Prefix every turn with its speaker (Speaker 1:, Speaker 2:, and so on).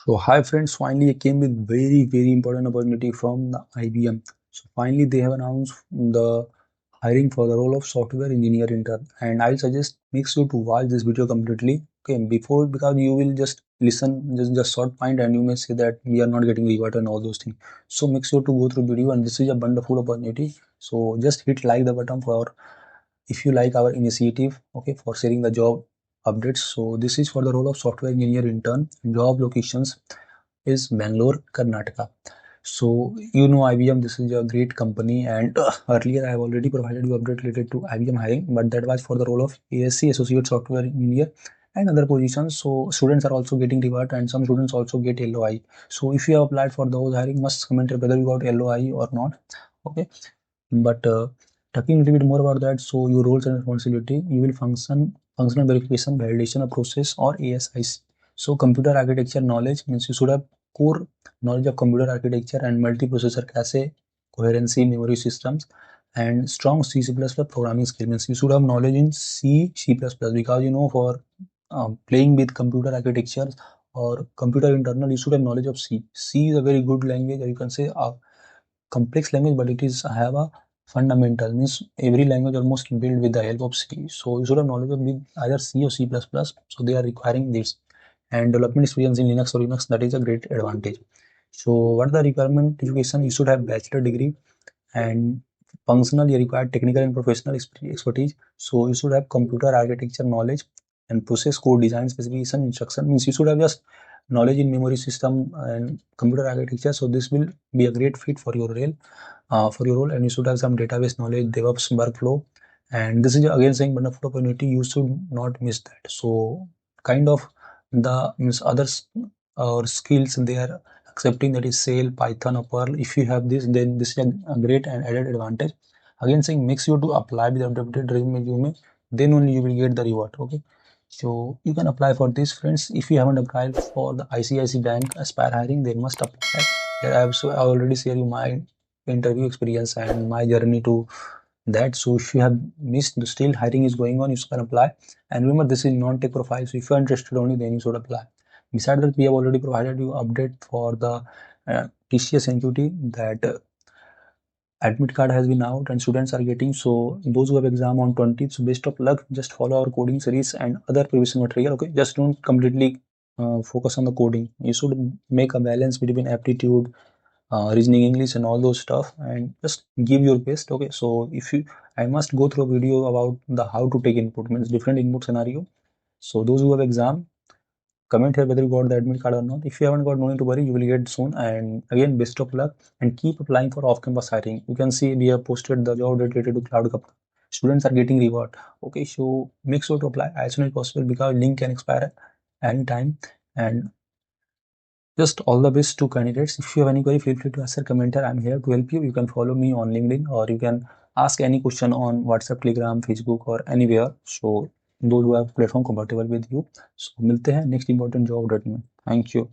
Speaker 1: So hi friends, finally I came with very important opportunity from the IBM. So finally they have announced the hiring for the role of software engineer intern, and I suggest make sure to watch this video completely. Okay, before because you will just listen just short point and you may say that we are not getting reward and all those things. So make sure to go through video, and this is a wonderful opportunity. So just hit like the button for if you like our initiative, okay, for sharing the job updates. So this is for the role of software engineer intern. Job locations is Bangalore, Karnataka. So you know IBM, this is a great company, and earlier I have already provided you update related to IBM hiring, but that was for the role of ASC, Associate Software Engineer, and other positions. So students are also getting reward, and some students also get LOI. So if you have applied for those hiring, must comment whether you got LOI or not. Okay, but talking a little bit more about that, so your roles and responsibility, you will functional verification, validation of process, or ASIC. So computer architecture knowledge means you should have core knowledge of computer architecture and multiprocessor cache, coherency, memory systems, and strong C++ programming skill means you should have knowledge in C++, because you know for playing with computer architecture or computer internal, you should have knowledge of C. C is a very good language, or you can say a complex language, but it is have a fundamental means every language almost built with the help of C. So you should have knowledge of either C or C++. So they are requiring this, and development experience in Linux or Linux, that is a great advantage. So what the requirement education, you should have bachelor degree, and functional you require technical and professional expertise. So you should have computer architecture knowledge and process code design specification instruction means you should have just knowledge in memory system and computer architecture. So this will be a great fit for your role, and you should have some database knowledge, DevOps workflow, and this is again saying wonderful opportunity. You should not miss that. So kind of the means others or skills they are accepting, that is Sail, Python, or Perl. If you have this, then this is a great and added advantage. Again saying make sure to apply with the updated resume, then only you will get the reward. Okay, so you can apply for this, friends. If you haven't applied for the ICICI Bank Aspire hiring, they must apply. Here I already share you my interview experience and my journey to that. So if you have missed, the still hiring is going on, you can apply. And remember, this is non-tech profile, so if you are interested only, then you should apply. Besides that, we have already provided you update for the TCS NQT, that admit card has been out and students are getting. So those who have exam on 20th, so best of luck. Just follow our coding series and other previous material. Okay, just don't completely focus on the coding. You should make a balance between aptitude, reasoning, English, and all those stuff, and just give your best. Okay, so if you, I must go through a video about the how to take input means different input scenario. So those who have exam, comment here whether you got the admit card or not. If you haven't got, no need to worry, you will get soon. And again, best of luck, and keep applying for off-campus hiring. You can see we have posted the job related to cloud company. Students are getting reward. Okay, so make sure to apply as soon as possible, because link can expire anytime. And just all the best to candidates. If you have any query, feel free to ask a commenter. I'm here to help you. You can follow me on LinkedIn, or you can ask any question on WhatsApp, Telegram, Facebook, or anywhere. So those who have platform compatible with you. So मिलते हैं next important job update में. Thank you.